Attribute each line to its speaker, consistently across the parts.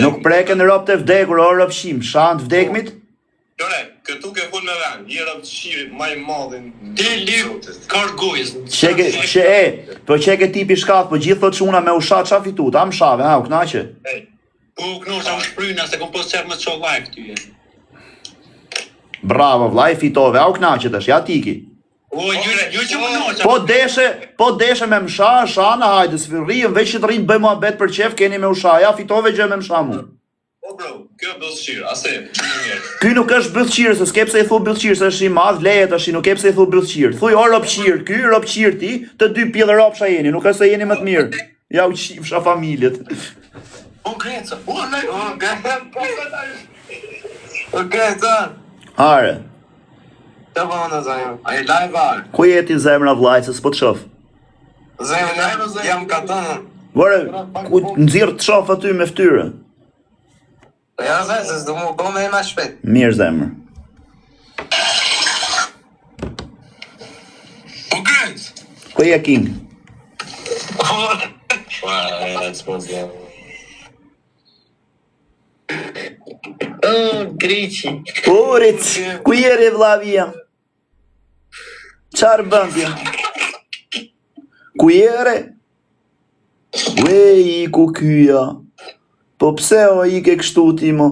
Speaker 1: Nuk preken rob të vdekur, o robshim, shan të vdekmit?
Speaker 2: Qore, këtu ke fol me vend, je robshirit më i madhin.
Speaker 3: Deli kargojës.
Speaker 1: Po çeke tipi shkaf, po gjithë thot çuna me ushat çfarë fitu, ta më shave, ha, u knaqe.
Speaker 3: Po knoqa më shpryna se kom pos çep me ço live ty.
Speaker 1: Bravo, vllai, fitove, au knaqe tash, ja tiki.
Speaker 3: O, ju që më knoqa.
Speaker 1: Po deshe me msha, shana, hajde, s'firrim, veç që të rrinë bëj muhabet për qef, keni me usha, ja fitove gjë me msha mu.
Speaker 2: Po bro, kjo bëllëqirë, ase, mirë.
Speaker 1: Ky nuk është bëllëqirë, se s'ke pse i thu bëllëqirë, se është i madh, leje tash, nuk ke pse i thu bëllëqirë. Thuj o robqirë, ky robqirë ti, të dy pjellë robsha jeni, nuk është se jeni më të mirë. Ja u qifsha familjet.
Speaker 3: O Greca,
Speaker 2: O Greca.
Speaker 1: Are.
Speaker 2: Të vëna zanjë, a i live arë.
Speaker 1: Ku jeti zemra vllaj, se s'po të shof?
Speaker 2: Zemra, jam katonë.
Speaker 1: Vore, ku nxirr të shof aty me fytyrë?
Speaker 2: Ja zë, se s'do mu me ma shpet.
Speaker 1: Mirë zemër.
Speaker 3: o Greca.
Speaker 1: Ku je king?
Speaker 3: Greci.
Speaker 1: Uric, ku jeri vllavia? Çfarë bën ti? Ku jere? Ue, ku kyja? Po pse o i ke kështu ti mo?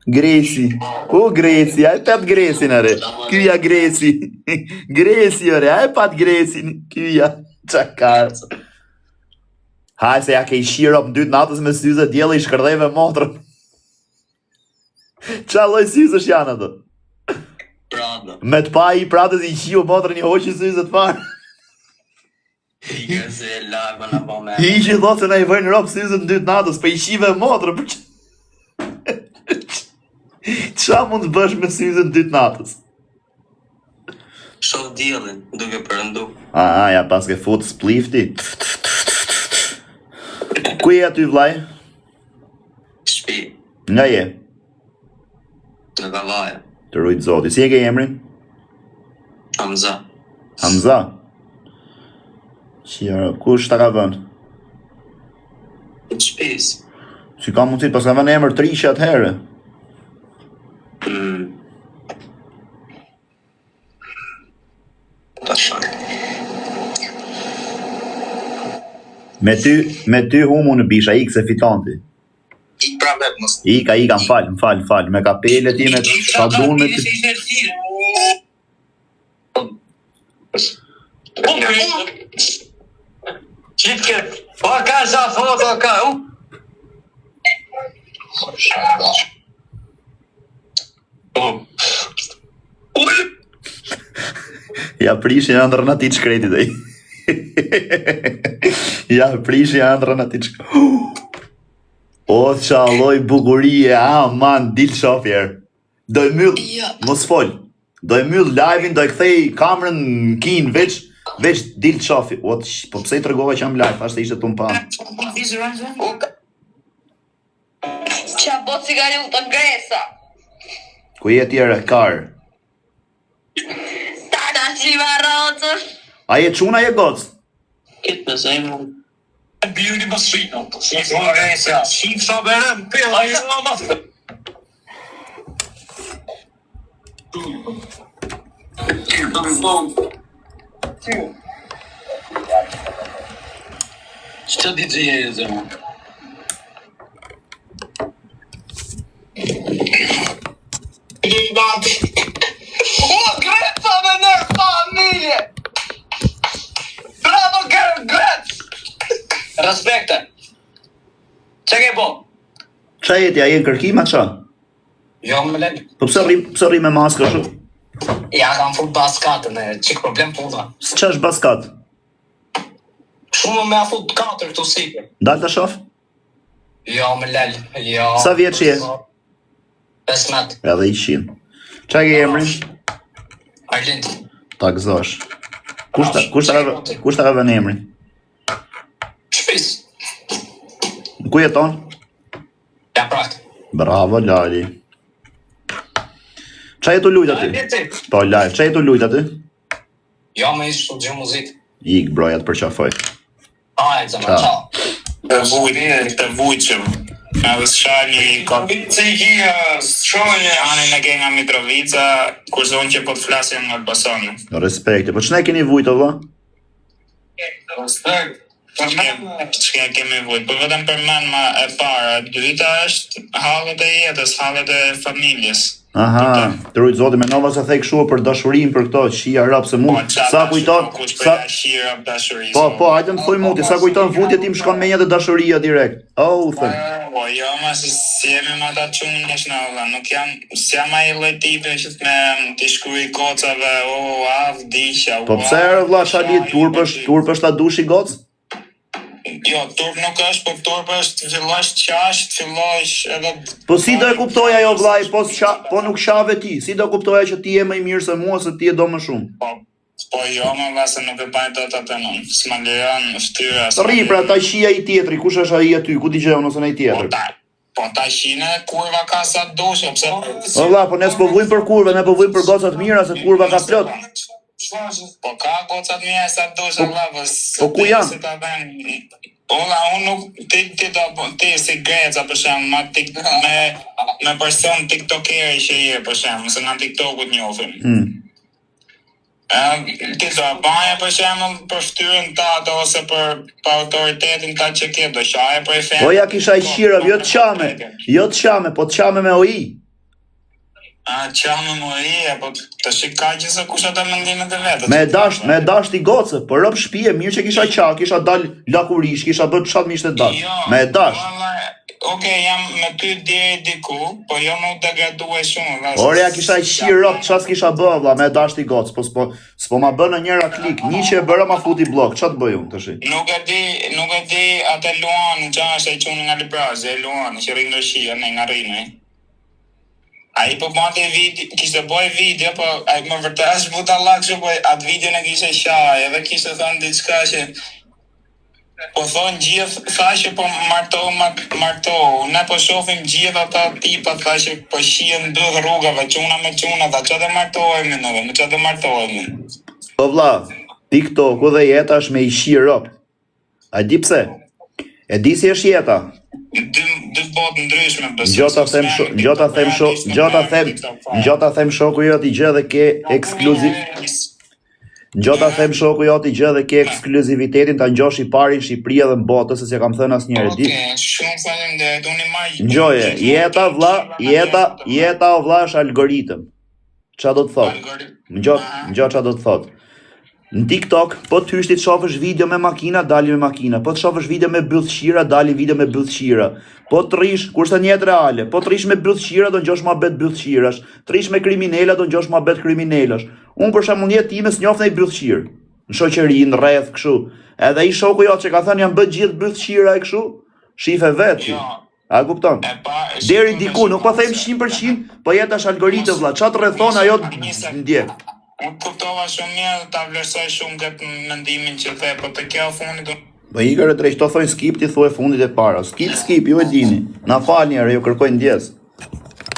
Speaker 1: Greci. O Greci, aj pat Grecin are. Kyja Greci. Greci ore, aj pat Grecin. Kyja. Qa karë. Haj se ja ke i shirop në dytë natës me syze djeli i shkërdheve motrën. Qa loj syzësh janë ato?
Speaker 3: Prada.
Speaker 1: Me të pa i pratës i qio motrën i hoqi syzët farë.
Speaker 3: Ike se live në po me.
Speaker 1: I që thotë se na i vëjnë ropë syzët në dytë natës, pa i shive motrën, për që... Qa mund të bësh me syzët në dytë natës?
Speaker 3: Shoh diellin, duke përëndu.
Speaker 1: Ja pas ke fut splifti. Ku je aty vllai?
Speaker 3: Shpi,
Speaker 1: Nga je?
Speaker 3: në Kavaja.
Speaker 1: Të rujtë zoti. Si e ke emrin?
Speaker 3: Hamza.
Speaker 1: Hamza? Qira, kush ta ka vënë?
Speaker 3: Në shpis.
Speaker 1: Si ka mundësi, pas ka vënë emër Trisha atëherë.
Speaker 3: Ta shak.
Speaker 1: Me ty humu në bisha, ik se fitanti.
Speaker 3: I pra vetë mos.
Speaker 1: Ika, më fal, me kapele ti, me sabun, me ty.
Speaker 3: Qitke, o ka sa foto ka,
Speaker 1: Ja prishin ëndrën ati shkreti dhe i. Ja prishin ëndrën ati shkreti. O, qalloj bukurie, man, dil shofjer. Do i myll, mos fol. Do i myll live-in, do i kthej kamerën kin, veç dil shofi. O, po pse i tregova që jam live, ashtë ishte të më pa.
Speaker 4: Qa bo cigari u të Gresa.
Speaker 1: Ku je tjere, kar?
Speaker 4: Tana qima rotës.
Speaker 1: A je quna, je goc?
Speaker 3: Kitë në zemë. Bjuri më shino. Shif sa berem, pilla i mama. Qëta DJ e zemë?
Speaker 4: O, Greca me nërë familje! Bravo, Grec!
Speaker 3: Respekte. Që ke bo?
Speaker 1: Qa jeti, a je në kërkima, qa?
Speaker 3: Jo, më lëllë.
Speaker 1: Po pse rri me maskë shu?
Speaker 3: Ja, kam fut baskatën e qik problem puna.
Speaker 1: S'qa është baskat?
Speaker 3: Shumë me a fut 4 këtu sipër.
Speaker 1: Dal të shof?
Speaker 3: Jo, më lëllë. Jo.
Speaker 1: Sa vjeç je?
Speaker 3: 15.
Speaker 1: Edhe 100. Qa ke emrin?
Speaker 3: Arlind.
Speaker 1: Ta gëzosh. Kush ta ka vënë emrin?
Speaker 3: Shpis.
Speaker 1: Ku jeton?
Speaker 3: Ja prakt.
Speaker 1: Bravo, Lali. Qa jetu lujt aty? Po, live, qa jetu lujt aty?
Speaker 3: Jo, me ishtë gjë muzikë.
Speaker 1: Ik, brojat për qafoj.
Speaker 3: Ajë, zëma,
Speaker 1: Ciao.
Speaker 3: ciao. Të vujqëm. Edhe s'shani ka... Anin e ke nga Mitrovica, kurse unë që po të flasim nga Elbasani.
Speaker 1: Respekte. Po ç'ne keni vujt o vlla?
Speaker 3: Ç'ke kemi vujt, po vetëm për mënma e para. E dyta është hallet e jetës, hallet e familjes.
Speaker 1: Aha, të rujtë zoti me nova se thej kështu për dashurinë për këto shija rap se mund sa kujton po hajde më thuj muti sa kujton vutje tim shkon me një të dashuria direkt. Oh, thën.
Speaker 3: Po jo, ma se si jemi ma ta çunësh na valla, nuk jam si jam ai lloj tipi që me të shkruaj gocave, vdisha.
Speaker 1: Po pse valla çali turpësh ta dushi goc?
Speaker 3: Jo, turp nuk është, po turp është fillosh qash, fillosh edhe...
Speaker 1: Po si do e kuptoja jo vllai, po nuk shave ti, si do kuptoja që ti je më i mirë se mua, se ti e do më shumë?
Speaker 3: Po jo, më vase nuk e bajnë dot atë non, s'ma lejon ftyra...
Speaker 1: Rri, pra ta shija i tjetri, kush është ai aty, ku dëgjon ose ai tjetër?
Speaker 3: Po ta shine kurva ka sa dush, pse...
Speaker 1: O vlla, po ne s'po vujmë për kurve, ne po vujmë për gocat mira, se kurva ka plot.
Speaker 3: Po ka gocat mira sa dush, vlla,
Speaker 1: po ku janë?
Speaker 3: Ola, unë nuk, ti si greca për shemë, me person tiktokeri që je për shemë, se nga tiktokut njofim. Ti do baje për shemë për ftyrën ta ato ose për autoritetin ta që ke, do shaje për e fenë.
Speaker 1: Po ja kisha i qira, jo të qame, po të qame me oi.
Speaker 3: Qame më i, po të shikaj që se kush ata mendimet e vetët.
Speaker 1: Me dash t'i gocë, po rob shtëpie, mirë që kisha qak, kisha dal lakurish, kisha bërë çat mishte dash. Me dash.
Speaker 3: Okej, jam me ty deri diku, po jo më degraduaj shumë.
Speaker 1: Ore ja kisha qirë rob, ças kisha bë vlla, me dash t'i gocë, po s'po ma bën në njëra klik, një që e bëra ma futi blok, çat bëj unë tash? Nuk
Speaker 3: e di atë Luan, çfarë është ai çuni nga Librazi, Luan, që rrin në Shqipëri, ne nga Rrini. Ai po bante kishte bëj video, po ai më vërtet as butallak që po atë video në kishte shaj, edhe kishte thënë diçka që po thonë gjithë, thashë po marto, ne po shohim gjithë ata tipat thashë po shihen dy rrugave, çuna me çuna, ta çfarë martohemi ne, me çfarë martohemi.
Speaker 1: Po vlla, TikToku dhe jeta është me i shirop. A di pse? E di si është jeta?
Speaker 3: Dy botë ndryshme besoj.
Speaker 1: Gjota them shoku jot i gjë dhe ke ekskluziv. Gjota them shoku jot i gjë dhe ke ekskluzivitetin ta ngjosh i pari në Shqipëri edhe në botë, se s'e kam thënë asnjëherë di.
Speaker 3: Shumë faleminderit, unë imaj.
Speaker 1: Ngjoje, jeta o vlla është algoritëm. Ç'a do të thotë? Ngjo ç'a do të thotë. Në TikTok, po të hysh ti të shofësh video me makina, dali me makina. Po të shofësh video me byllshira, dali video me byllshira. Po të rish, kurse në jetë reale, po të rish me byllshira, do ngjosh muhabet byllshirash. Të rish me kriminela, do ngjosh muhabet kriminelash. Unë për shembull në jetë time s'njoh një byllshir. Në shoqëri, në rreth kështu. Edhe ai shoku jot që ka thënë janë bë gjithë byllshira e kështu, shife vetë. A kupton? Deri diku, nuk po them 100%, po jeta është algoritëm vlla. Ç'a të rrethon ajo ndjek.
Speaker 3: Unë kuptova shumë mirë, ta vlerësoj shumë këtë mendimin që the, po të kjo fundit...
Speaker 1: Po i kërë drejt, to thojnë skip, ti thue fundit e para. Skip, ju e dini. Na fal njerë, ju kërkoj ndjes.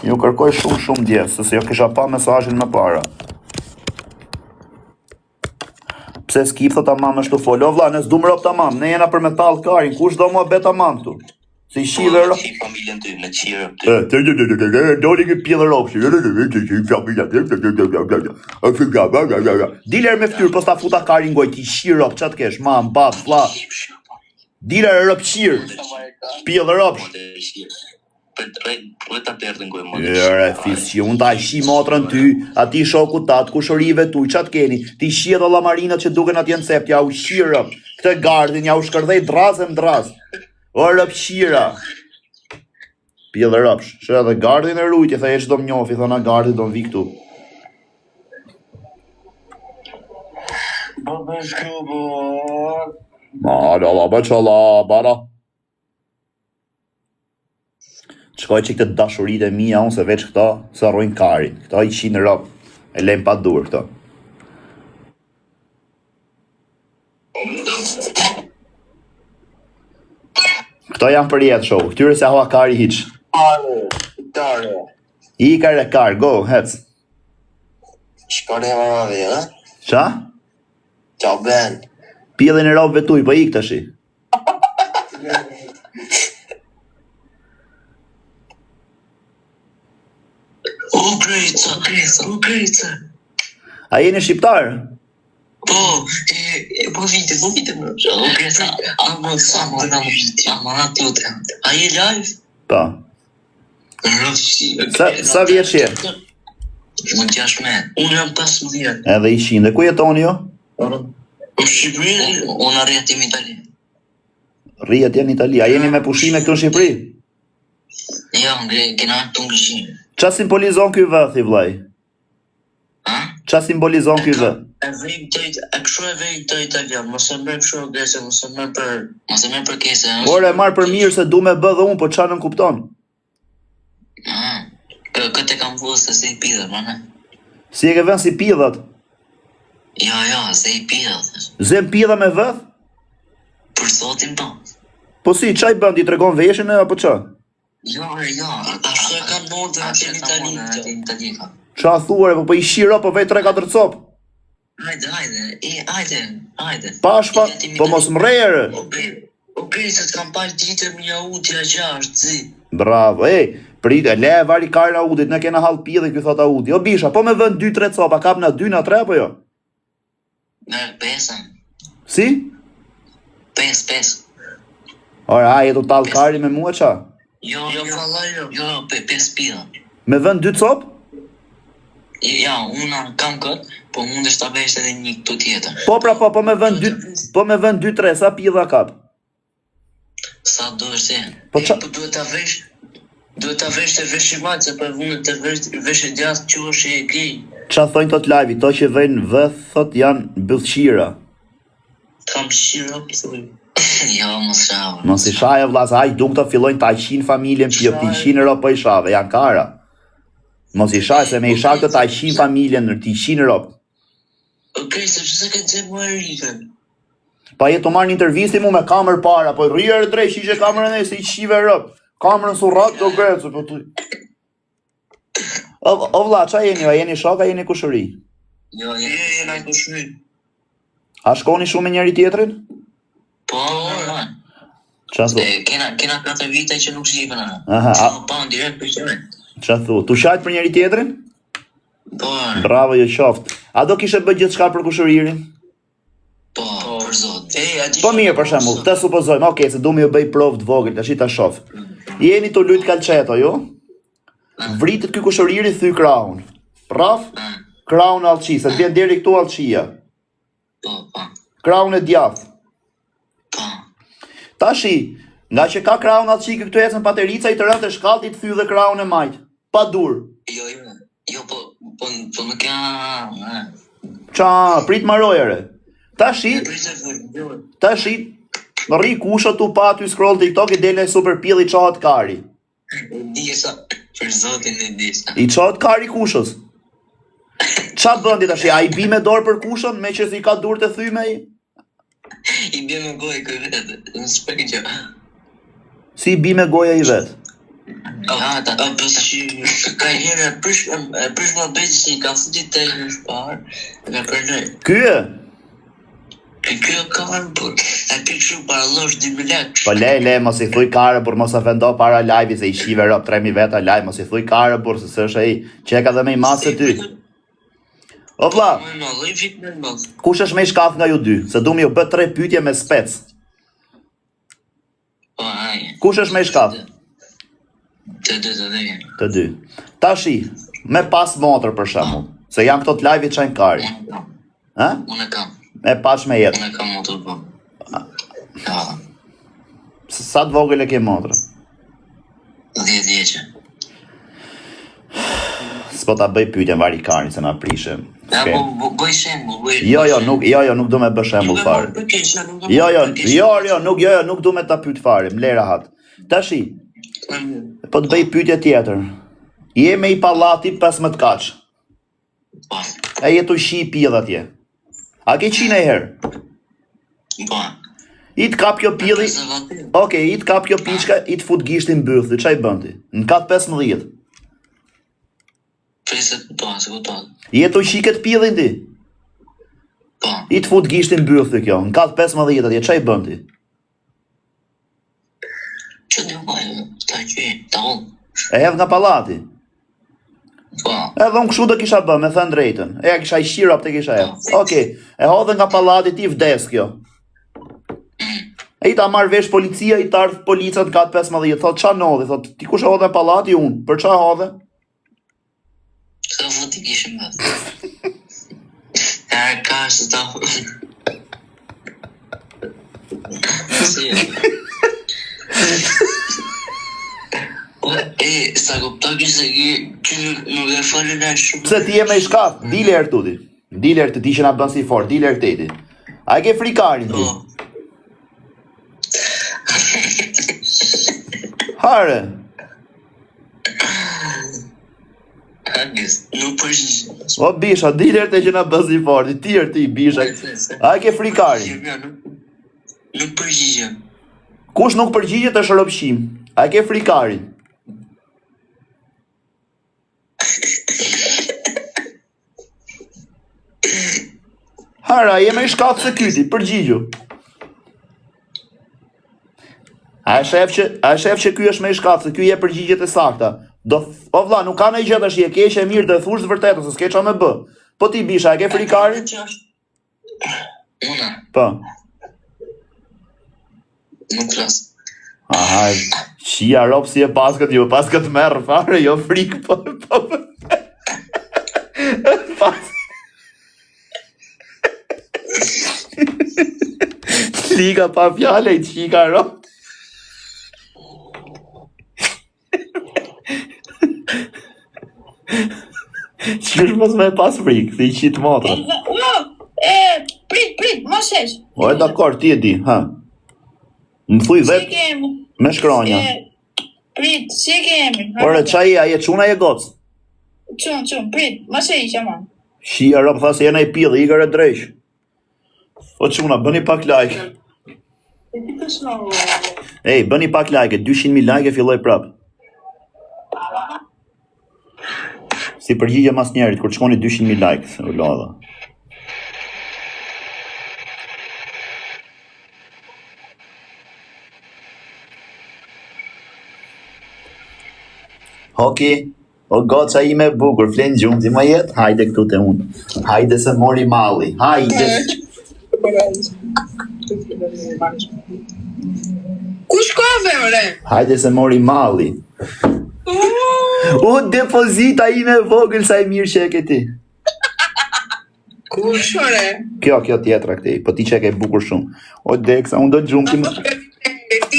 Speaker 1: Ju kërkoj shumë ndjes, se jo kisha pa mesazhin më para. Pse skip, thot tamam është të folë. O vlla, ne s'du më rob tamam, ne jena për me tallë karin, kush do mua bet tamam këtu? Si shive ro...
Speaker 3: Si familjen ty, në qirë...
Speaker 1: Doli ke pjellë ropshi. Diler me ftyrë, po s'ta futa karin goj, ti shirë rop, qatë kesh, mam, bab, fla. Diler e rop shirë, pjellë ropshi. Jere, fisqi, unë ta shi motrën ty, ati shoku tatë, kushorive tuj, qatë keni, ti shi edhe lamarinat që duken atje në cept, ja u shirë rop, këte gardin, ja u shkërdhej dras e mdras. O rëpshira. Pjellë rëpsh. Shë edhe gardin e rujti, thë e që do m'njofi, thë na gardin do m'vi këtu. Qkoj që këtë dashurit e mija unë se veç këta, se arrojnë karin. Këta i qinë rëp, e lem pa dur këta. Këto janë për jetë show, këtyre se hua kari hiq. I kare kar, go, hec.
Speaker 3: Shkore e mama dhe, ha?
Speaker 1: Qa?
Speaker 3: Qa ben?
Speaker 1: Pjellin e robëve tuj, po i këtashi.
Speaker 5: Greca.
Speaker 1: A jeni shqiptar?
Speaker 5: Po vite më. Greca. Ama a je live?
Speaker 1: Po. Sa vjeç je?
Speaker 5: Më 16. Unë jam 15.
Speaker 1: Edhe i shinde. Ku jetoni jo?
Speaker 5: Në Shqipëri, unë arjetim Itali.
Speaker 1: Rrihet janë në Itali. A jeni me pushime këtu në Shqipëri?
Speaker 5: Ja, kena këtu në Gëshim.
Speaker 1: Qa simbolizon ky vë, thi vllai? Qa simbolizon ky vë?
Speaker 5: E kështu e vej të italian, mos e merr kështu Grecia, mos e merr për kese.
Speaker 1: Ore, marr për mirë se du me bë dhe unë, po qa nën kupton?
Speaker 5: Këtë e kam vëllë se se i pidhe, mëne.
Speaker 1: Si e ke vën si pidhat?
Speaker 5: Ja, se i pidhe.
Speaker 1: Zem pidha me vëth?
Speaker 5: Për zotin po.
Speaker 1: Po si, qa i bën, ti tregon veshin e apo qa?
Speaker 5: Ja, ashtu e kam nërë atë në Itali.
Speaker 1: Qa thuare, po i shiro, po vej 3-4 copë?
Speaker 5: Hajde.
Speaker 1: Pashpa, po mos mrejere.
Speaker 5: O Grecët kam pal ditë më Audija 6, zi.
Speaker 1: Bravo, prit, le e vari karën Audit, ne kena halë pidhe, kjo thot Audi. O bisha, po me vën 2-3 copa, kap në 2 në 3, apo jo?
Speaker 5: Në 5.
Speaker 1: Si?
Speaker 5: 5.
Speaker 1: Ora, a jetu talë kari me mua qa?
Speaker 5: Jo, 5 pidha.
Speaker 1: Me vën 2 copë?
Speaker 5: Ja, unë kam këtë, po mund është të vesh edhe një këtu tjetër.
Speaker 1: Po pra, po me vën 2-3, sa pidha kap?
Speaker 5: Sa do është e?
Speaker 1: Po
Speaker 5: duhet ta vesh të vesh i majtë, se për vundet të vesh e djathë që është e gej.
Speaker 1: Qa thojnë tot live, to që vejnë vëth, thot janë bëthshira.
Speaker 5: Kam shira, pëthuj. Jo, mos shave.
Speaker 1: Mos i shave, vlas, aj dung të fillojnë të ajqin familjen, pjo të ishin ro po i shave, janë kara. Mos i shave, se me i shave të ajqin familjen, të ishin ro.
Speaker 5: Okej, se që se këtë zemë më e rikën.
Speaker 1: Pa jetë të marrë një intervisti mu me kamerë para, po rrë e drejt, ishe kamerën e se i shive rëp. Kamerën su ratë të grecë, po të... O vla, qa jeni, a jeni shok, a jeni kushëri?
Speaker 5: Jo, jena i kushëri.
Speaker 1: A shkoni shumë me njëri tjetrin?
Speaker 5: Po,
Speaker 1: Qa thu?
Speaker 5: Kena 4 vite që nuk shqipen anë.
Speaker 1: Aha,
Speaker 5: Që më panë direkt për qëre.
Speaker 1: Qa thu? Tu shajt për njëri tjetrin?
Speaker 5: Po,
Speaker 1: Bravo, jo qoftë. A do kishe bë gjithë shka për kushëririn?
Speaker 5: po, për zot.
Speaker 1: Po mirë, për shembull, të supozojmë, okay, se du me ju bëj provë të vogël, tash ta shoh. Jeni të lut kalçeto, jo? Vritet ky kushëriri thy krahun. Praf? Krahun allçi, se vjen deri këtu allçia.
Speaker 5: Po.
Speaker 1: Krahun e djathtë.
Speaker 5: Po.
Speaker 1: Tashi, nga që ka krahun allçi këtu ecën paterica i të rëndë të shkallë i të thy dhe krahun e majt. Pa dur.
Speaker 5: Jo, po më ka...
Speaker 1: Qa, prit marojere. Tashi, rri kusho tu pa ty scroll TikTok i dele super pill i qohat kari.
Speaker 5: Disa, për zotin e disa.
Speaker 1: I qohat kari kushos. Qa bëndi tashi, a i bi me dorë për kushon, me që si ka dur të thyme i?
Speaker 5: I bje me gojë kë vetë, në shpek që...
Speaker 1: Si i bi me goja i vetë?
Speaker 5: Ka njëre prish më bëjtë si ka futit të një shparë, nga përnoj.
Speaker 1: Kyë?
Speaker 5: Kjo karë, e pikëshu para losh 2 milak.
Speaker 1: Po le, mos i thuj karë, por mos a vendo para live se i shive rop 3.000 veta live, mos i thuj karë, por se së është e i qeka dhe me i masë të ty. O vla, kush është me i shkath nga ju dy, se du mi ju bët 3 pytje me spec. Kush është me i shkath? Të dy. Tashi, me pas motor për shembull, se janë këto të live i qajnë kari.
Speaker 5: Unë e kam.
Speaker 1: Me pash me jetë.
Speaker 5: Unë e kam motor, po.
Speaker 1: Sa të vogël e ke motor?
Speaker 5: 10 vjeqe.
Speaker 1: S'po ta bëj pyetjen vari karin se na prishem.
Speaker 5: Ja, po bëj shembull.
Speaker 1: Jo, nuk do me bë shembull fare. Nuk do me ta pyet fare, më le rahat. Tashi, po të bëj pyetje tjetër. Je me i pallati 15 kaç.
Speaker 5: Po.
Speaker 1: E jetu shi i pidh atje. A ke qenë e herë?
Speaker 5: Po.
Speaker 1: I të kap kjo pilli, i të kap kjo piçka, i të fut gishtin mbyllë, qa i bëndi? Në kat 15.
Speaker 5: Preset po, se kupton.
Speaker 1: Jetu shiket pillin ti?
Speaker 5: Po.
Speaker 1: I të fut gishtin mbyllë kjo, në kat 15 atje, qa i bëndi?
Speaker 5: Që të bëjë, ta qëj, ta ullë.
Speaker 1: E hedh nga pallati?
Speaker 5: Po.
Speaker 1: Edhe unë kështu do kisha bë, me thënë drejtën. E kisha i shira për të kisha e. Okej, e hodhe nga pallati ti vdes kjo. E i ta marrë vesh policia, i ta ardhë policat katë 15, thot qa nodhi, thot ti kush e hodhe pallati unë, për qa hodhe?
Speaker 5: Ka voti kishim atë. Ka është ta. Si. Sa kuptoj se që nuk e falën e shumë.
Speaker 1: Pse ti je me i shkaf, dile erë tuti. Dile erë të ti që na bën si fort, dile erë teti. A e ke frikarin ti? Hare.
Speaker 5: Nuk përgjigj.
Speaker 1: O bisha, dile erë te që na bën si fort, ti erë ti, bisha. A e ke frikarin?
Speaker 5: Nuk përgjigjem.
Speaker 1: Kush nuk përgjigjet është rrobshim. A e ke frikarin? Hara, jeme i shkatë se kyti, përgjigju. A e shef që ky është me i shkatë, se ky je përgjigjet e sakta. O vlla, nuk ka në i gjithë është je keqe e mirë dhe thush të vërtetë, se s'ke qa me bë. Po ti bisha, e ke frikarin?
Speaker 5: Una.
Speaker 1: Po.
Speaker 5: Nuk flas.
Speaker 1: Aha, qia ropë si e paskët jo, paskët merë fare, jo frikë, po. Liga pa fjale i qika ropë. Qysh mos me pas frikë, se i qitë motra.
Speaker 4: Prit, mos esh.
Speaker 1: O e dakor, ti e di, ha. Më thuj vetë me shkronja.
Speaker 4: Prit, si e kemi?
Speaker 1: Ore, qaj a je quna je gocë?
Speaker 4: Qun, prit, mos e isha ma.
Speaker 1: Shia ropë tha se jena i pillë, i gërë drejsh. O quna, bëni pak like. Ej, bëni pak like, 200.000 like e filloj prap. Si përgjigje mas njerit, kur qkoni 200.000 like, se u lodha. Hoki, o goca ime bukur, flenë gjumë, ti më jetë, hajde këtu te unë. Hajde se mori malli, hajde.
Speaker 4: Ku shkove, ore?
Speaker 1: Hajde se mori malli. O, depozita ime vogël sa e mirë që e ke ti.
Speaker 4: Kush, ore?
Speaker 1: Kjo tjetra këti, po ti që e ke bukur shumë. O, deksa, unë do të gjumë ti më...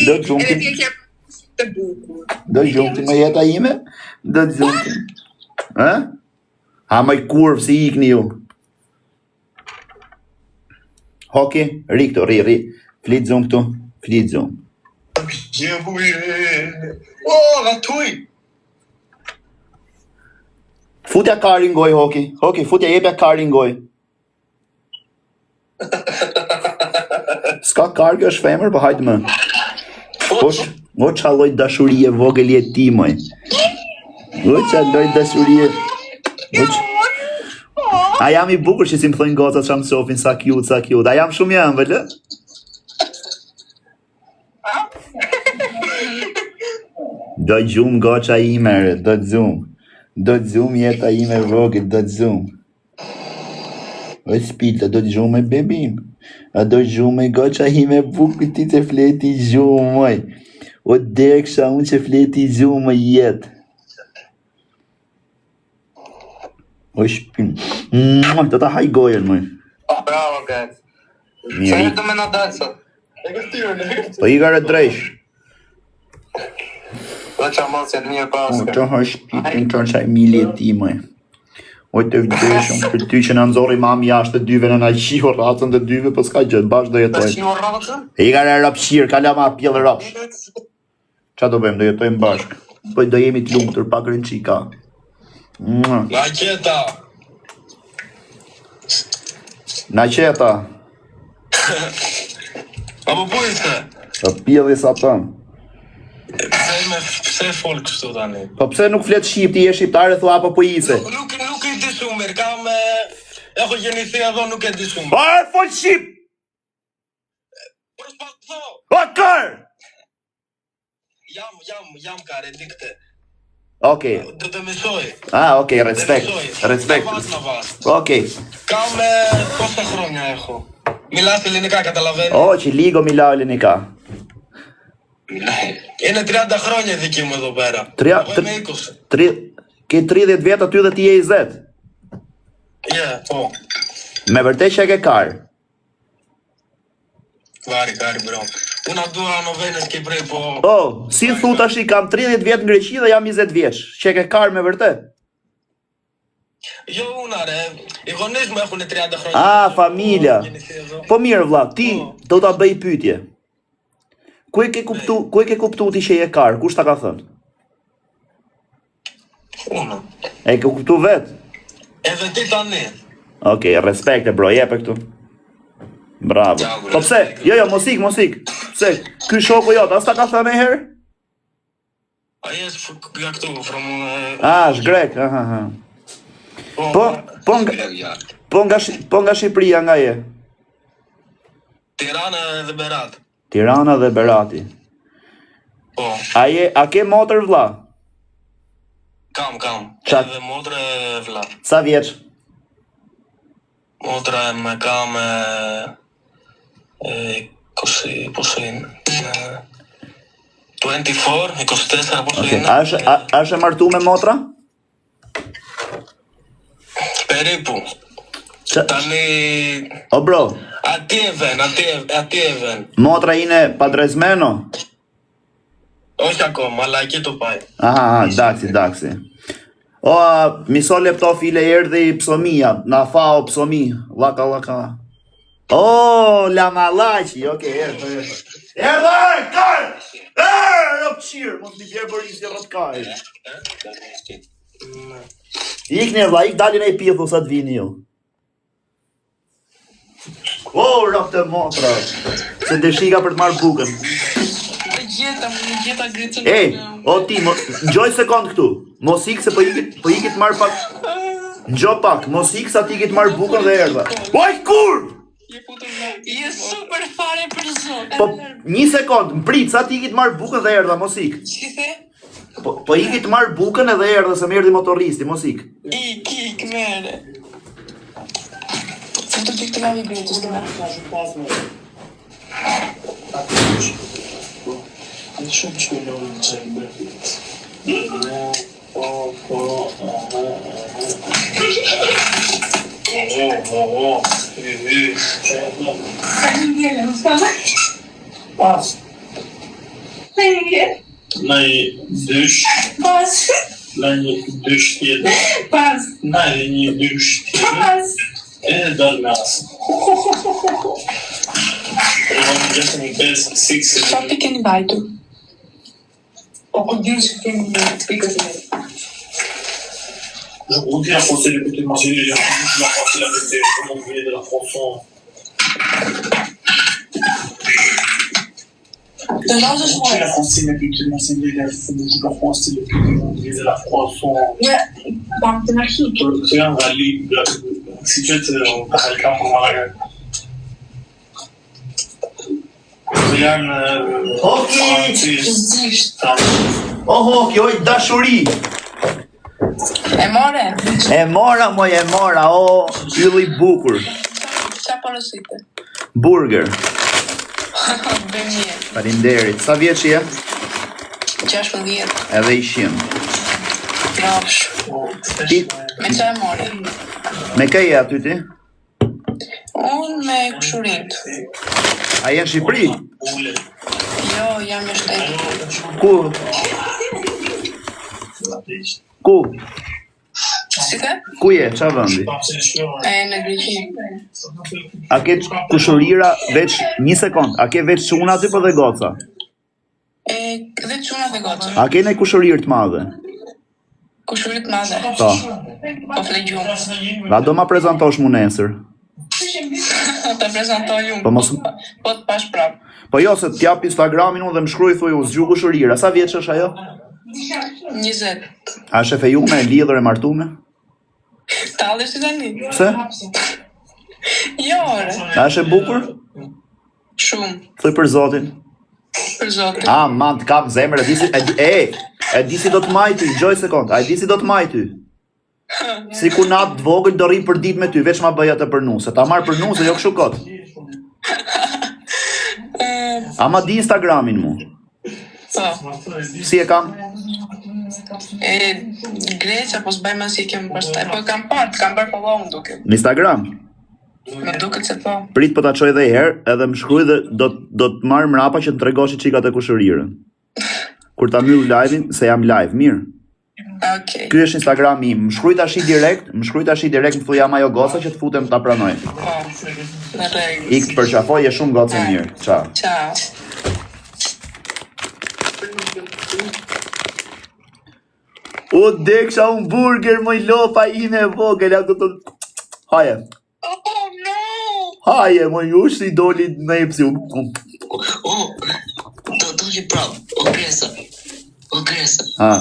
Speaker 1: Do të gjumë ti... Do të gjumë ti më jeta ime? Do të gjumë ti... Ha? Ha, më i kurvë, si ikni ju. Hoki, ri këtu, ri. Flit zoom këtu, flit zoom.
Speaker 2: O, ratuj!
Speaker 1: Futja karin goj, Hoki. Hoki, futja jepja karin goj. Ska karë kjo është femër, po hajtë më. O qa lojt dashurie vogël je ti, moj. O qa lojt dashurie... A jam i bukur që si më thojnë gocat që më sofin sa cute. A jam shumë jam, vëllë? Do gjumë goqa ime, do të gjumë. Do të gjumë jeta ime vogël, do të gjumë. O spita, do të gjumë e bebim. A do gjumë e goqa ime bukur ti të fleti gjumë, moj. O deksha unë që fleti gjumë jetë. O shpin. Do ta haj gojen, moj.
Speaker 2: Bravo, guys.
Speaker 1: Mirë.
Speaker 2: Të me në dalë sot. E këstyrë,
Speaker 1: Po i gare drejsh.
Speaker 2: Do që mos jetë mirë
Speaker 1: O
Speaker 2: paske.
Speaker 1: të haj shpitin të në qaj mili e ti, moj. O të vdeshëm për ty që në nëzori mami jashtë të dyve në në qiho ratën të dyve, po s'ka gjëtë, bashkë do
Speaker 2: Të
Speaker 1: jetojmë.
Speaker 2: qio ratën?
Speaker 1: E i gare rapshirë, kalla ma pjellë rapsh. Qa do bëjmë, do jetojmë bashkë. Po do jemi të lumë tër pak rënqika.
Speaker 2: Na qeta!
Speaker 1: Na qeta,
Speaker 2: Apo pujse?
Speaker 1: të pjellë sa tëmë.
Speaker 2: Pse fol kështu tani?
Speaker 1: Po pse nuk flet shqip, ti je shqiptare, thua apo po ise?
Speaker 2: Nuk e di shumë, kam... E ko gjeni thea do nuk e di shumë.
Speaker 1: A e fol shqip!
Speaker 2: Por s'pa tho!
Speaker 1: O kër!
Speaker 2: Jam kare, dikte.
Speaker 1: Okej.
Speaker 2: Do të mësoj.
Speaker 1: Okej, respekt. Respekt.
Speaker 2: Να βάζ.
Speaker 1: Okej.
Speaker 2: Κάμε πόσα χρόνια έχω. Μιλάς ελληνικά, καταλαβαίνεις.
Speaker 1: Όχι, λίγο μιλάω ελληνικά.
Speaker 2: Είναι 30 χρόνια η δική μου εδώ πέρα.
Speaker 1: Τρία-
Speaker 2: Εγώ είμαι 20.
Speaker 1: Ke 30 vjet aty dhe ti je 20.
Speaker 2: Po.
Speaker 1: Me vërtet që e ke kar.
Speaker 2: Kari, bro. Unë dua novenes ke prej, po...
Speaker 1: Oh, si thu tash i kam 30 vjet në Greqi dhe jam 20 vjeç. Që e ke kar me vërtet?
Speaker 2: Jo, unë are, i gjonës mu ehun 30 χρόνια.
Speaker 1: Ah, familja.
Speaker 2: Gjenithi εδώ.
Speaker 1: Po mirë vlla, ti do ta bëj pyetje. Ku e ke kuptu ti që je kar? Kush ta ka thënë?
Speaker 2: Unë.
Speaker 1: E ke kuptu vet?
Speaker 2: Edhe ti tani.
Speaker 1: Okej, respekte bro, jepe këtu. Bravo.
Speaker 2: Ciao, bro.
Speaker 1: Po pse? Jo, mos ik. Pse? Ky shoku jot, as ta ka thënë herë?
Speaker 2: Ai është nga këtu, from...
Speaker 1: Është grek, aha. Po nga Shqipëria nga je?
Speaker 2: Tirana dhe Berat.
Speaker 1: Tirana dhe Berati.
Speaker 2: Po,
Speaker 1: A ke motër vlla?
Speaker 2: kam.
Speaker 1: Qa?
Speaker 2: Edhe motre vlla.
Speaker 1: Sa vjeç?
Speaker 2: Motra me kam... Pose in... 24, 24, pose
Speaker 1: Okej.
Speaker 2: in...
Speaker 1: A është e martu me motra?
Speaker 2: Περίπου. Tani...
Speaker 1: O bro,
Speaker 2: Ati e ven.
Speaker 1: motra ine padrezmeno?
Speaker 2: Όχι ακόμα, αλλά εκεί το πάει.
Speaker 1: Aha, daksi. O, miso leptofi le erdhi psomia, na fao psomi, laka. Oh, la malachi, okej, erdhë. Kar! Rëpqirë, mos t'i bjerë bërisë e rëtkaj. Ikni vlla, ik dalin e pithu sa t'vini ju. Rëp të motra, se ndeshika për të marrë bukën.
Speaker 4: Gjeta Gricën.
Speaker 1: O ti, ngjoj sekond këtu. Mos ik se po ikit marr pak. Ngjo pak, mos ik sa ti ikit marr bukën dhe erdha. Oj kur!
Speaker 4: Je super fare për zot.
Speaker 1: Po një sekond, mprit sa ti ikit marr bukën dhe erdha, mos ik.
Speaker 4: Si the?
Speaker 1: Po ikit marr bukën edhe erdha se më erdhi motorristi, mos ik.
Speaker 4: Ik mere. Să te pic la Gricën, să merg.
Speaker 6: Най dush,
Speaker 4: Pas.
Speaker 6: dush tjetër,
Speaker 4: Pas.
Speaker 6: një dush tjetër,
Speaker 4: Pas.
Speaker 6: e dal me asë. Unë gjësë një 5-6
Speaker 4: Çfarë keni mbajtur? Po dish që kemi pikë të mirë.
Speaker 6: Je vous dis à forcer les petites machines, j'ai envie de la passer la vérité, comment vous voyez de la chanson.
Speaker 4: Të vazhdosh
Speaker 6: Tu
Speaker 4: mua.
Speaker 6: la français, les petites machines, je la français, les petites machines de la chanson.
Speaker 4: Ja, bam të narkik.
Speaker 6: Tu es un rallye, si tu es pas quelqu'un pour moi. Janë
Speaker 4: Zisht.
Speaker 1: Oho, kjo është dashuri.
Speaker 4: E more?
Speaker 1: E mora, o, ylli bukur.
Speaker 4: Qa porosite?
Speaker 1: Burger.
Speaker 4: Bëmje.
Speaker 1: Faleminderit. Sa vjeç je?
Speaker 4: 16.
Speaker 1: Edhe i shim.
Speaker 4: Rafsh.
Speaker 1: Ti,
Speaker 4: Me qa e more?
Speaker 1: me kë je aty ti?
Speaker 4: Unë me kushurit.
Speaker 1: A je në Shqipëri?
Speaker 4: Jo, jam në shtetë.
Speaker 1: Ku?
Speaker 4: Si the?
Speaker 1: Ku je? Qa vëndi?
Speaker 4: E në Greqi.
Speaker 1: A ke kushurira veç, një sekond, a ke veç çuna aty po dhe goca?
Speaker 4: Dhe quna dhe gotë.
Speaker 1: A ke në kushurirë të madhe?
Speaker 4: Kushurit madhe.
Speaker 1: Po.
Speaker 4: Po flegjum.
Speaker 1: Da do ma prezentosh mu nesër.
Speaker 4: Të prezentoj unë.
Speaker 1: Po mos-
Speaker 4: Po të pash prap.
Speaker 1: Po jo, se t'jap Instagramin unë dhe më shkruaj thuj u zgju kushurira. Sa vjeç është ajo?
Speaker 4: 20.
Speaker 1: A është e fejume, e lidhur, e martume?
Speaker 4: Tallesh ti tani?
Speaker 1: Pse?
Speaker 4: Jo, ore.
Speaker 1: A është e bukur?
Speaker 4: Shumë.
Speaker 1: Thuj për zotin.
Speaker 4: Për zotin.
Speaker 1: Ah, man, të kam zemër, e di si... E di si do të maj ty, gjoj sekond, a e di si do të maj ty? Si kur natë vogël do rri për ditë me ty, veç ma bëja të për nuse. Ta marrë për nuse, jo kështu kot. Ama di Instagramin mu. Si e kam?
Speaker 4: Grecia, po s'baj më si kem përshtaj. Po kam bërë po unë duke.
Speaker 1: Në Instagram?
Speaker 4: Më duket se po.
Speaker 1: Prit po ta çoj edhe herë, edhe më shkruaj dhe do të marr mrapa që të tregosh çikat e kushërirën. Kur ta mbyll live-in, se jam live, mirë.
Speaker 4: Okej.
Speaker 1: Ky është Instagrami im. Më shkruaj tash direkt, më thuaj jam ajo goca që të futem ta pranoj.
Speaker 4: Po. Në rregull.
Speaker 1: X për qafoj, je shumë gocë e mirë. Ciao.
Speaker 4: Ciao.
Speaker 1: O deksha un burger moj lopa ime e vogël, ja do të haje.
Speaker 4: Oh no.
Speaker 1: Haje, moj ush si doli në epsi.
Speaker 5: Do doli prap. O Gresa.
Speaker 1: Ha.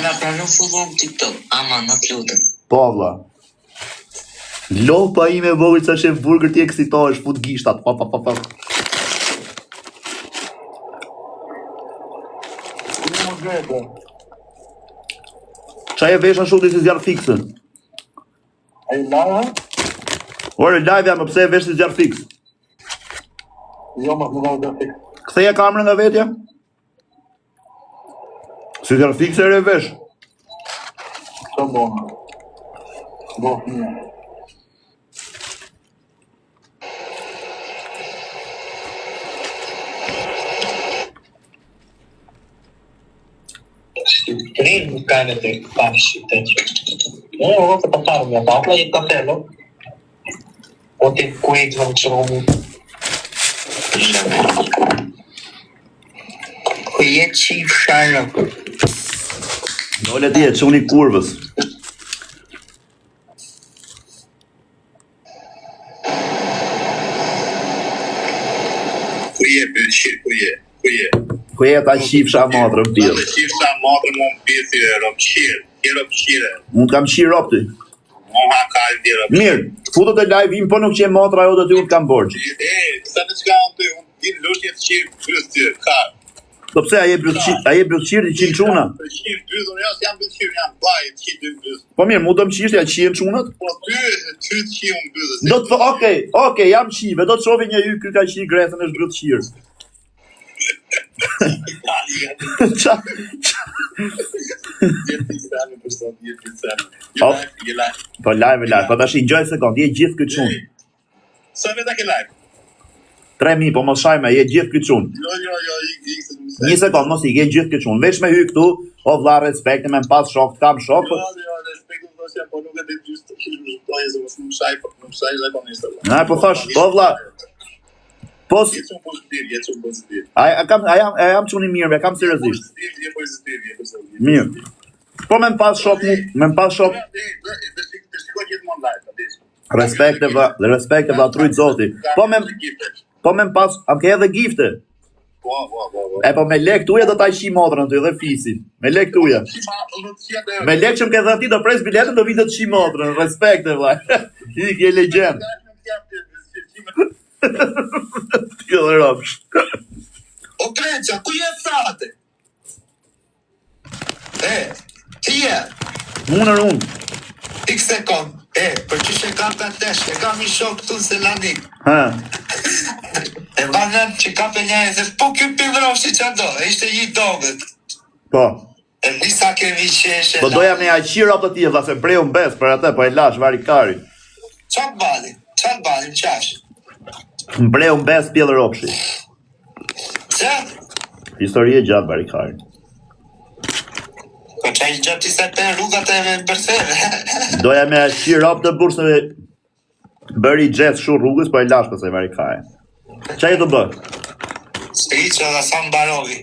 Speaker 5: Na pranon fullon TikTok. Ama na lutem.
Speaker 1: Po vlla. Lopa ime e vogël sa shef burger ti eksitohesh, fut gishtat. Pa. Çaj e vesha shumë si zjarr fiksën.
Speaker 6: Ai Lara?
Speaker 1: Ore live jam, pse e vesh si zjarr fiks?
Speaker 6: Jo, ma nuk ka fik.
Speaker 1: Ktheja kamerën nga vetja? Si zjarr fiksë e vesh.
Speaker 6: Ço bona. Bo.
Speaker 2: Shqipërinë nuk kanë të pashi të që. O të patarë me papla i kafe, no? O të kujtë në që romu.
Speaker 5: Ku jetë qif sharë.
Speaker 1: Dole ti e çuni kurvës.
Speaker 3: Ku je bësh, ku je?
Speaker 1: Ku e ta qifsha motrën pjell.
Speaker 3: Qifsa motrën më mbisi ropshir, ropshire.
Speaker 1: Unë kam qi rop ty.
Speaker 3: Moha ka dira.
Speaker 1: Mirë, futët e live im, po nuk që e motra jo dhe ty unë kam borgjë.
Speaker 3: Sa të çka unë ty, unë ti lushje të qirë plus ty, ka.
Speaker 1: Po pse a je brëzqirë i qinë quna?
Speaker 3: Qirë plus, unë jam bëzqirë, jam baj, të qirë dy plus.
Speaker 1: Po mirë, mu do më qishtë, ja qinë qunat?
Speaker 3: Po ty të qirë unë plus.
Speaker 1: Do të thë, okej, jam qive, do të shofi një y, ky ka qi Gresën është brëzqirë. Qa? Po live, po tash i gjoj sekund, je gjithë këtë qunë.
Speaker 3: Sa veta ke live?
Speaker 1: 3.000, po mos shajme, je gjithë këtë qunë.
Speaker 3: Jo,
Speaker 1: Një sekund, mos i je gjithë këtë qunë. Veç me hy këtu, o vlla respekti me më pas shok, kam shok.
Speaker 3: respektu të thosja, po nuk e di gjysë të kishë më shqiptoje, se mos nuk shaj po një sërë.
Speaker 1: Na, po thash, o vlla, pos,
Speaker 3: Jetë shumë pozitiv.
Speaker 1: a jam quni mirë, kam seriozisht.
Speaker 3: Je pozitiv.
Speaker 1: Mirë. Po me më pas shok,
Speaker 3: Të shikoj gjithmonë live,
Speaker 1: Respekte vlla trujt zoti. Po me më pas, am ke edhe gifte.
Speaker 3: Po.
Speaker 1: E po me lek tuja do ta qi motrën ty dhe fisin. Me lek tuja. Me lek që më ke dhënë ti do pres biletën do vi do të qi motrën. Respekte vlla. Ti je legjend. Ti do robsh.
Speaker 2: O Grecia, ku je frate? Ti je?
Speaker 1: Unë.
Speaker 2: Ik sekund. Për që she kam të tesh, e kam i shok këtu në Selanik.
Speaker 1: Ha.
Speaker 2: E banën që ka për njëri, dhe po kjo pëllërof që që do, e ishte i dogët.
Speaker 1: Po.
Speaker 2: E disa kemi qeshe.
Speaker 1: Po doja me aqira të tij, valla se breu mbes për atë, po e lash vari kari.
Speaker 2: Qatë balin, qash?
Speaker 1: Mbreu mbes pjellë ropshi.
Speaker 2: Që?
Speaker 1: Histori e gjatë vari kari.
Speaker 2: Po që i gjatë se të rrugat e me bërseve.
Speaker 1: Doja me aqira të bursë bëri gjes shu rrugës, po e lash pëse vari kari. Qa e të bë?
Speaker 2: Skriqo dhe sa mbarovi.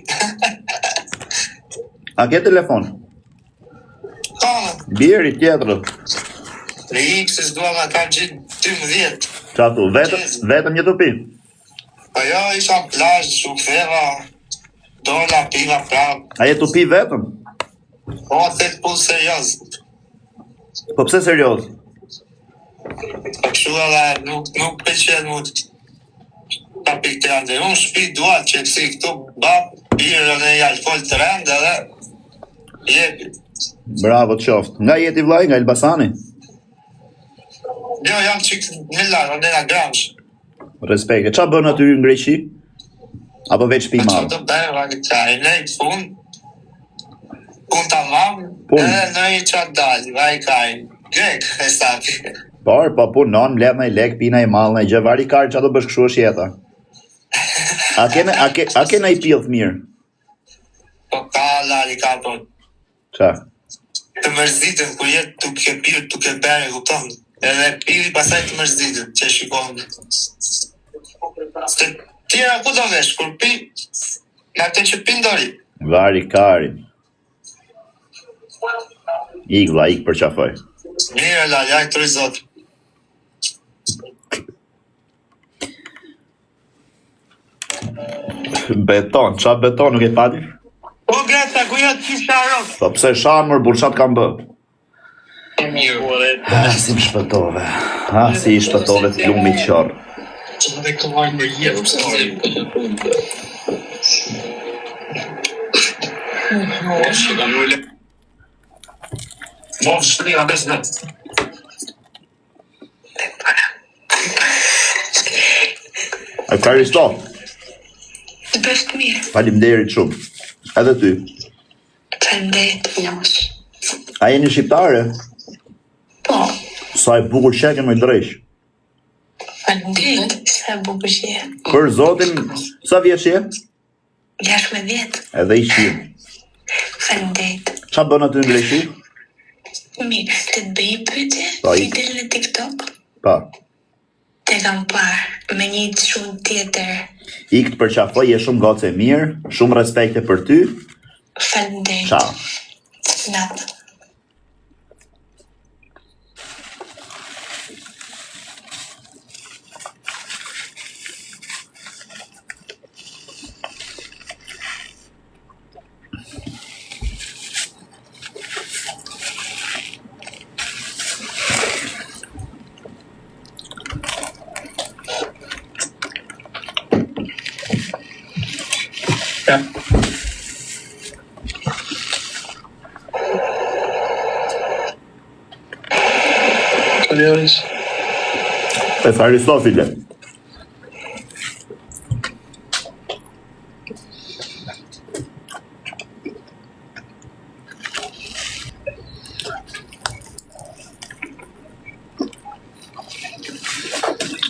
Speaker 1: A ke telefon?
Speaker 2: Ka,
Speaker 1: Bjeri tjetër.
Speaker 2: Rikë se s'dua nga kam gjithë 12.
Speaker 1: Qa thu, vetëm një tupi?
Speaker 2: Po jo, isha në plazh, shu ktheva, dola, piva prap.
Speaker 1: A je tupi vetëm?
Speaker 2: Po, të pull serios.
Speaker 1: Po pse serios?
Speaker 2: Po kështu edhe nuk pëlqen mu ta pikë të ande. Unë shpi dua që si këtu bap,
Speaker 3: Birë dhe alkohol të rend edhe jepi.
Speaker 1: Bravo të qoftë. Nga jeti vllai, nga Elbasani?
Speaker 3: Jo, jam qik në larë, në nga gramsh.
Speaker 1: Respekt. E qa bën aty në Greqi? Apo veç pi
Speaker 3: Që
Speaker 1: marrë?
Speaker 3: të bërë, vajtë qaj, lejtë fun, pun të mamë,
Speaker 1: Pun.
Speaker 3: edhe në i qatë dalë, vajtë kaj, grek, e stapi.
Speaker 1: Por, po punon, mbledh në i lek, pina i malë, në i gjë, vari karë që ato bësh kështu është jeta. A ke në i pillë të mirë?
Speaker 3: Po ka lari, ka po,
Speaker 1: Qa?
Speaker 3: të mërzitën, ku jetë duke pirë, duke bere, kupton, edhe piri pasaj të mërzitën, që shikon. Se tjera ku do vesh, kur pi, nga te që pindori.
Speaker 1: Vari karin. Ik vlla, ik për qafoj.
Speaker 3: Mirë, la, jaj të rizot.
Speaker 1: Beton, qa beton nuk e pati?
Speaker 3: Po, Greta, ku jetë që sharot?
Speaker 1: Po pse shamër, burçat kam bë.
Speaker 3: Mirë.
Speaker 1: Si më shpëtove. Si i shpëtove të lumit qarë.
Speaker 6: Që dhe këllaj më jetë, pëse që ka nulle. Mo shli, a besme.
Speaker 1: E Karisto,
Speaker 4: Të bësh të mirë.
Speaker 1: faleminderit shumë. Edhe ty.
Speaker 4: Faleminderit, njosh.
Speaker 1: A jeni shqiptare?
Speaker 4: Po,
Speaker 1: Sa e bukur qeken me drejsh.
Speaker 4: faleminderit. Sa bukur që je.
Speaker 1: Për zotin, sa vjeç je?
Speaker 4: 16.
Speaker 1: Edhe i shqim.
Speaker 4: Faleminderit.
Speaker 1: Qa bën aty në Greqi?
Speaker 4: Mirë, të të bëj pyetje,
Speaker 1: Po,
Speaker 4: ti
Speaker 1: i-
Speaker 4: del në TikTok,
Speaker 1: Pa.
Speaker 4: te kam parë me një shumë tjetër.
Speaker 1: Ik të përqafoj, je shumë goce e mirë, shumë respekte për ty.
Speaker 4: Faleminderit.
Speaker 1: Ciao.
Speaker 4: Natë.
Speaker 6: Këllëris.
Speaker 1: E Aristofile.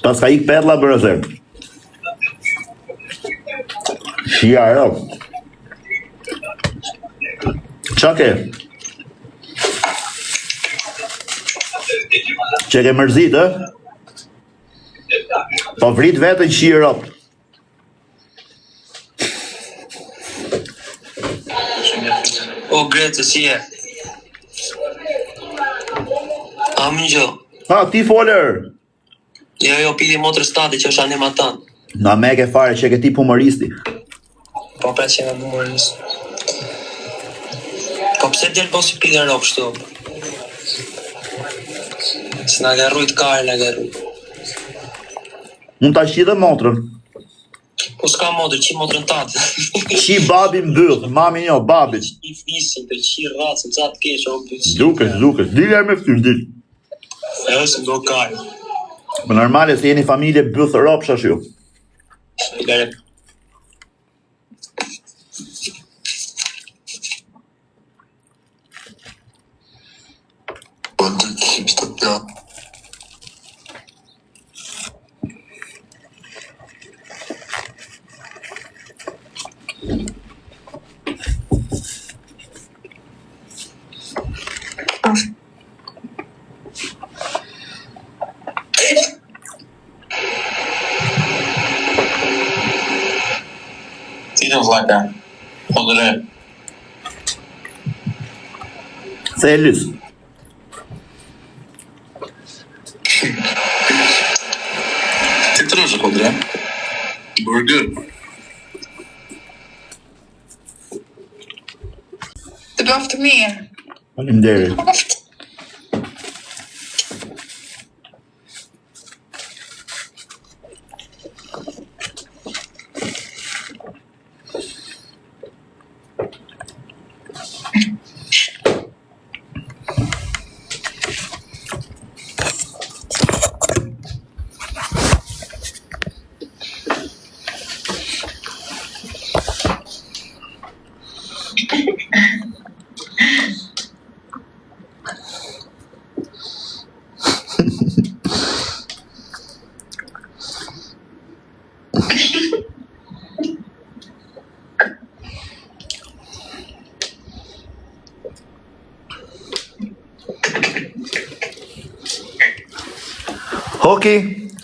Speaker 1: Pas ka ik perla brëzër. Shia jo. Qa ke? Që ke mërzit, Po vrit vetën që i ropë.
Speaker 5: O, Greta, si je? A më gjo?
Speaker 1: Ti foler.
Speaker 5: Jo, pidi motrë stati që është animatan.
Speaker 1: Na me ke fare që ke tip humoristi.
Speaker 5: Po pres që nga bumoris. Po pse del po si pide ropë shtu? Se nga garrujt kare, nga garrujt.
Speaker 1: Mund ta shqi dhe motrën.
Speaker 5: Po s'ka motrë, qi motrën tatë.
Speaker 1: Qi babin bëllë, mami jo, babin.
Speaker 5: I fisin, të qi racën, qatë kesh, o bësi.
Speaker 1: Duket, dilja me fyr, dil.
Speaker 5: E është do kare.
Speaker 1: Më normale se jeni familje bëllë ropë shash ju.
Speaker 5: I gare.
Speaker 6: Po të kipës të pja.
Speaker 2: Ti në vlaka, po dre.
Speaker 1: Thelis.
Speaker 6: Ti të rëzë, po dre. Burger.
Speaker 4: Të bëftë mirë.
Speaker 1: Faleminderit.
Speaker 4: Bëftë.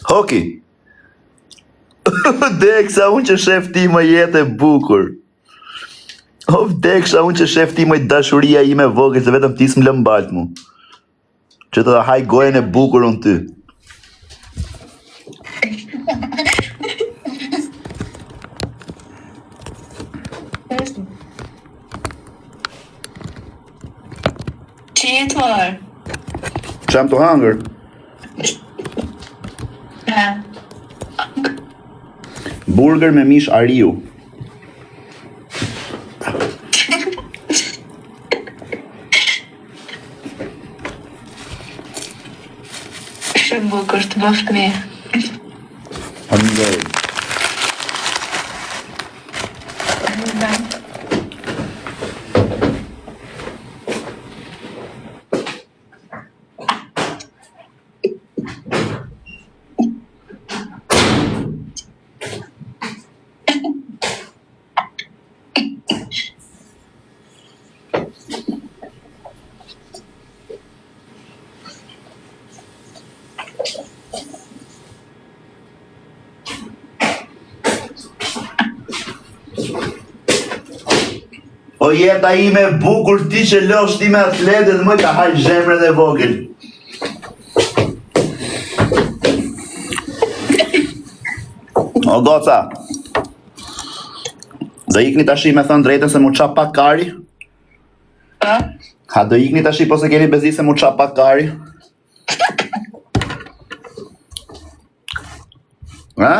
Speaker 1: Hoki. Deksa unë që shef ti më jetë e bukur. Deksha unë që shef ti më dashuria ime vogël, se vetëm ti s'më lë mbalt mu. Që të haj gojen e bukur unë ty.
Speaker 4: Që jetë marë?
Speaker 1: Qam të hangër? Burger me mish ariu.
Speaker 4: Shumë bukur të bëftë mirë.
Speaker 1: Faleminderit. O jeta ime bukur ti që losh ti me atletet më ka haj zemrën e vogël. O goca, do ikni tashi me thënë drejtën se mu qa pak kari? Ha do ikni tashi po se keni bezi se mu qa pak kari? Ha?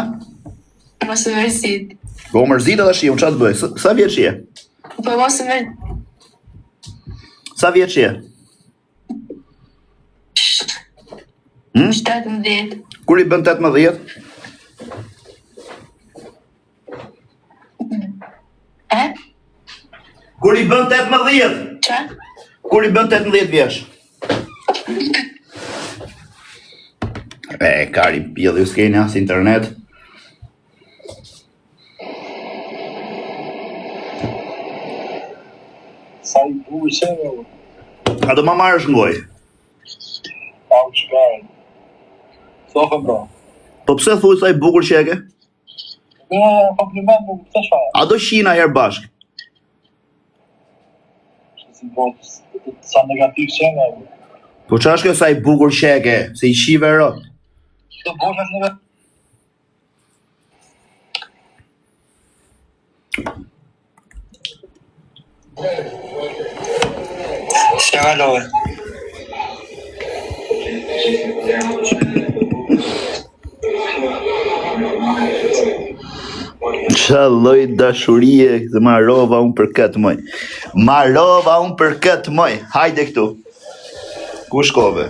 Speaker 4: Mos e mërzit.
Speaker 1: Po mërzit tashi, unë qa të bëj? Sa vjeç je?
Speaker 4: Po mos e mërzit.
Speaker 1: Sa vjeç je?
Speaker 4: 17.
Speaker 1: Kur i bën 18? Kur i bën 18?
Speaker 4: Qa?
Speaker 1: Kur i bën 18 vjeç? Kari pjellë ju s'keni as internet.
Speaker 6: Sa i bukur që e u.
Speaker 1: A do ma marrësh ngoj?
Speaker 6: Pa u shkajnë. Sofe bro.
Speaker 1: Po pse thuj sa i bukur që e ke?
Speaker 6: Në kompliment më të shajnë.
Speaker 1: A do shina herë bashk?
Speaker 6: Që si bo, sa negativ që e u.
Speaker 1: Po qa është kjo sa i bukur që e ke? Se i shive rot?
Speaker 6: Që të bosh është negativ.
Speaker 2: Se valore.
Speaker 1: Qa lloj dashurie se marrova unë për këtë moj. Marrova unë për këtë moj. Hajde këtu. Ku shkove?